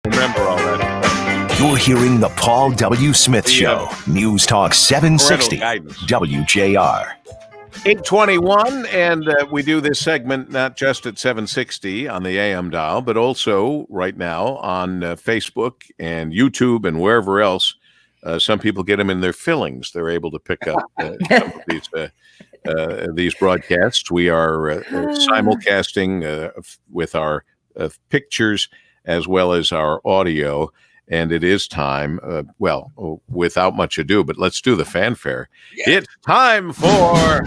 Remember all that. You're hearing the Paul W. Smith Show. News Talk 760 Parental Guidance. WJR. 821, and we do this segment not just at 760 on the AM dial, but also right now on Facebook and YouTube and wherever else. Some people get them in their fillings. They're able to pick up some of these broadcasts. We are simulcasting with our pictures as well as our audio. And it is time, without much ado, but let's do the fanfare. Yeah. It's time for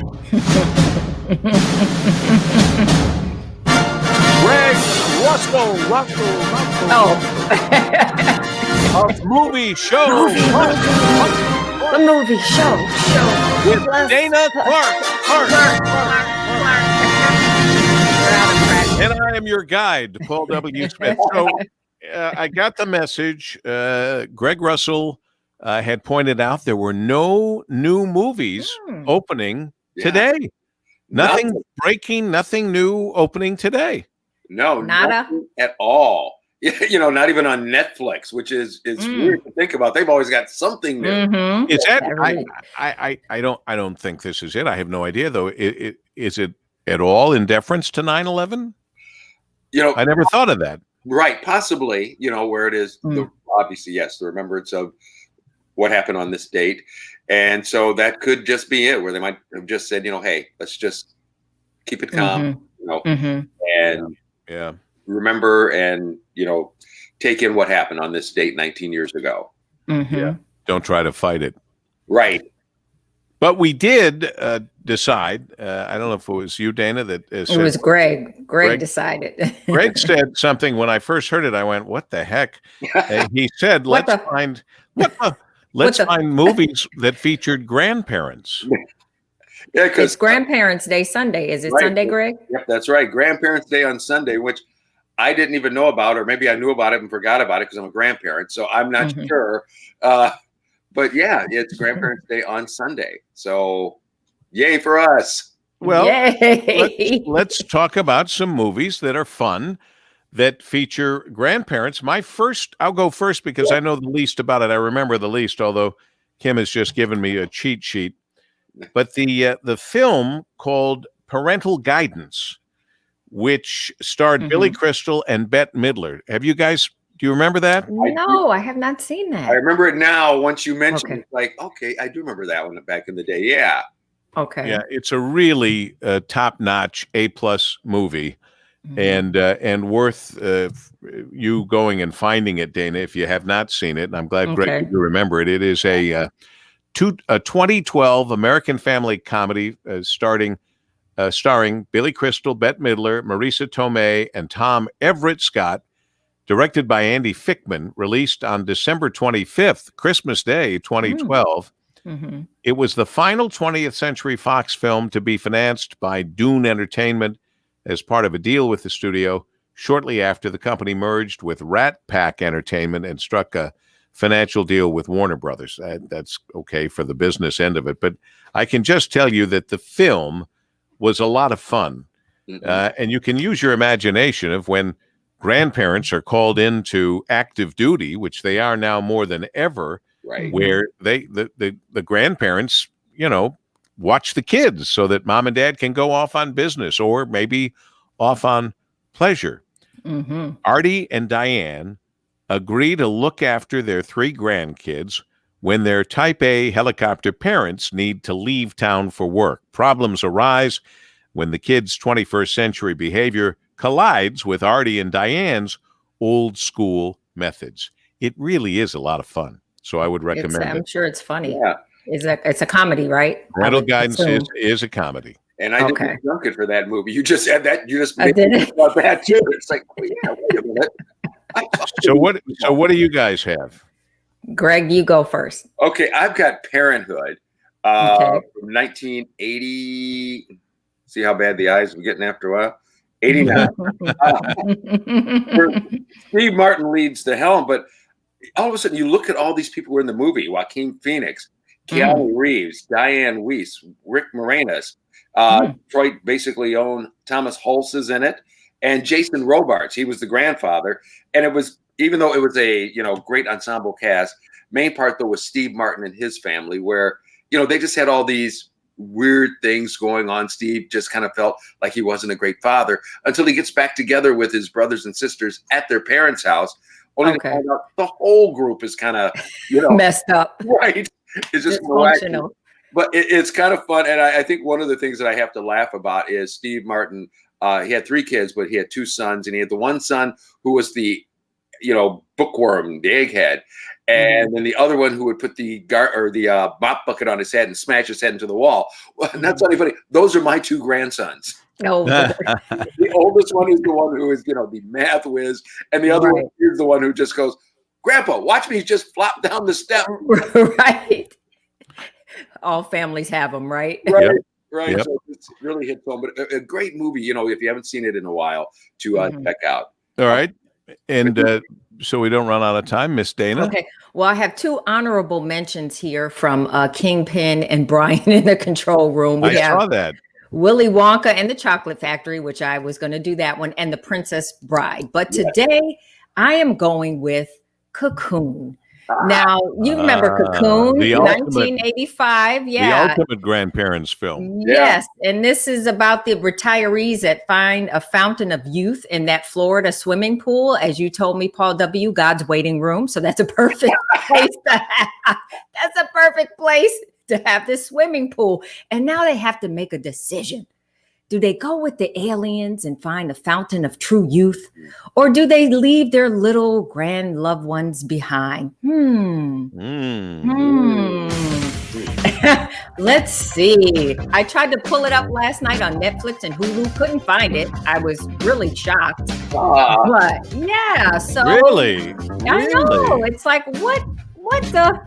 Greg Russell. Of movie show. The movie show. With Dayna Clark. And I am your guide, Paul W. Smith. So I got the message. Greg Russell had pointed out there were no new movies opening today. Nothing breaking, nothing new opening today. No, nothing at all. Not even on Netflix, which is weird to think about. They've always got something new. Mm-hmm. Is that? I don't think this is it. I have no idea though. Is it at all in deference to 9/11? I never thought of that. Right, possibly, where it is, obviously, yes, the remembrance of what happened on this date. And so that could just be it, where they might have just said, hey, let's just keep it calm, and remember and, take in what happened on this date 19 years ago. Mm-hmm. Yeah. Don't try to fight it. Right. But we did decide, I don't know if it was you, Dayna, that said, it was Greg. Greg decided. Greg said something when I first heard it. I went, what the heck? And he said, let's find movies that featured grandparents. Yeah, because it's Grandparents' Day Sunday. Is it Sunday, Greg? Yep, that's right. Grandparents' Day on Sunday, which I didn't even know about, or maybe I knew about it and forgot about it because I'm a grandparent. So I'm not sure. But yeah, it's Grandparents' Day on Sunday. So yay for us. Well, let's talk about some movies that are fun that feature grandparents. I'll go first because I know the least about it. I remember the least, although Kim has just given me a cheat sheet. But the film called Parental Guidance, which starred Billy Crystal and Bette Midler. Do you remember that? No, I have not seen that. I remember it now. Once you mentioned it, it's like, okay, I do remember that one back in the day. Yeah. Okay. Yeah, it's a really top-notch A+ movie, and worth you going and finding it, Dayna, if you have not seen it. And I'm glad, Greg, you remember it. It is a 2012 American family comedy starring Billy Crystal, Bette Midler, Marisa Tomei, and Tom Everett Scott. Directed by Andy Fickman, released on December 25th, Christmas Day, 2012. It was the final 20th Century Fox film to be financed by Dune Entertainment as part of a deal with the studio shortly after the company merged with Rat Pack Entertainment and struck a financial deal with Warner Brothers. That's okay for the business end of it. But I can just tell you that the film was a lot of fun. And you can use your imagination of when grandparents are called into active duty, which they are now more than ever, where the grandparents, watch the kids so that mom and dad can go off on business or maybe off on pleasure. Artie and Diane agree to look after their 3 grandkids when their type A helicopter parents need to leave town for work. Problems arise when the kids' 21st century behavior collides with Artie and Diane's old school methods. It really is a lot of fun. So I would recommend it. I'm sure it's funny. Yeah. It's a comedy, right? Parental Guidance is a comedy. And I didn't drunk it for that movie. You just said that. You just made me about that too. It's like, oh, yeah, wait a minute. So what do you guys have? Greg, you go first. Okay, I've got Parenthood from 1980. See how bad the eyes were getting after a while? 89. Steve Martin leads the helm, but all of a sudden you look at all these people who were in the movie: Joaquin Phoenix, Keanu Reeves, Diane Weiss, Rick Moranis. Detroit basically owned Thomas Hulse is in it, and Jason Robards. He was the grandfather, and it was even though it was a, great ensemble cast, main part though was Steve Martin and his family, where, they just had all these weird things going on. Steve just kind of felt like he wasn't a great father until he gets back together with his brothers and sisters at their parents' house, only to find out the whole group is kind of, messed up. Right. It's just functional. But it's kind of fun. And I think one of the things that I have to laugh about is Steve Martin. He had 3 kids, but he had 2 sons, and he had the one son who was the, bookworm, the egghead. And then the other one who would put the mop bucket on his head and smash his head into the wall. Well, that's not even funny. Those are my 2 grandsons. Oh, the oldest one is the one who is, the math whiz, and the other one is the one who just goes, "Grandpa, watch me just flop down the step." Right. All families have them, right? Right. Yep. Right. Yep. So it's really hit home, but a great movie, if you haven't seen it in a while, to check out. All right. And so we don't run out of time, Miss Dayna. Okay. Well, I have 2 honorable mentions here from Kingpin and Brian in the control room. I saw that. Willy Wonka and the Chocolate Factory, which I was going to do that one, and The Princess Bride. But today I am going with Cocoon. Now, you remember Cocoon, the 1985. Yeah. The ultimate grandparents film. Yes. And this is about the retirees that find a fountain of youth in that Florida swimming pool. As you told me, Paul W., God's waiting room. So that's a perfect place that's a perfect place to have this swimming pool. And now they have to make a decision. Do they go with the aliens and find a fountain of true youth? Or do they leave their little grand loved ones behind? Let's see. I tried to pull it up last night on Netflix and Hulu. Couldn't find it. I was really shocked. But yeah, so Really? I know. It's like, what the?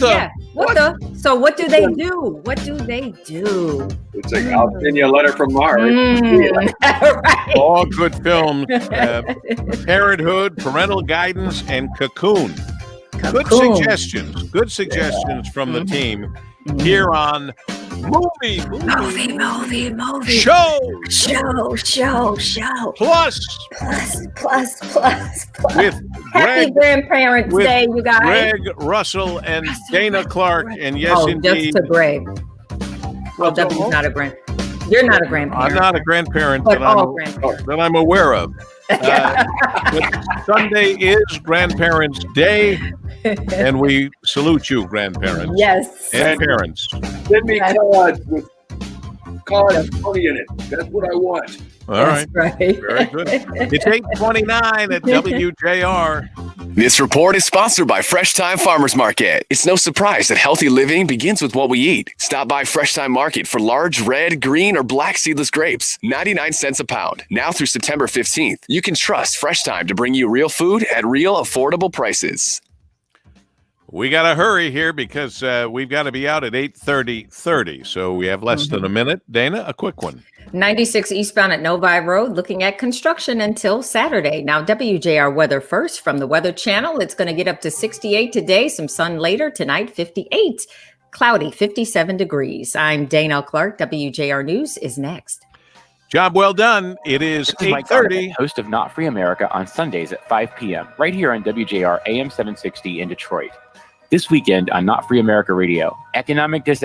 Yeah, what the? So what do they do? What do they do? It's like, I'll send you a letter from Mars. Right. All good films. Parenthood, Parental Guidance, and Cocoon. Good suggestions from the team here on Movie. Show. Plus. With Happy Grandparents Day, you guys. Greg Russell and Dayna Clark. And yes, indeed. Just to Greg. Well, W's not a grand. You're not a grandparent. I'm not a grandparent But that I'm aware of. But Sunday is Grandparents' Day, and we salute you, grandparents. Yes. And parents. Send me cards with cards money in it. That's what I want. All right. Right. Very good. It's 8:29 at WJR. This report is sponsored by Fresh Time Farmers Market. It's no surprise that healthy living begins with what we eat. Stop by Fresh Time Market for large red, green, or black seedless grapes. 99 cents a pound. Now through September 15th. You can trust Fresh Time to bring you real food at real affordable prices. We got to hurry here because we've got to be out at 8:30. So we have less than a minute. Dayna, a quick one. 96 eastbound at Novi Road, looking at construction until Saturday. Now, WJR weather first from the Weather Channel. It's going to get up to 68 today, some sun later tonight, 58. Cloudy, 57 degrees. I'm Dayna Clark. WJR News is next. Job well done. It is 8:30. Host of Not Free America on Sundays at 5 p.m. right here on WJR AM 760 in Detroit. This weekend on Not Free America Radio, economic disaster.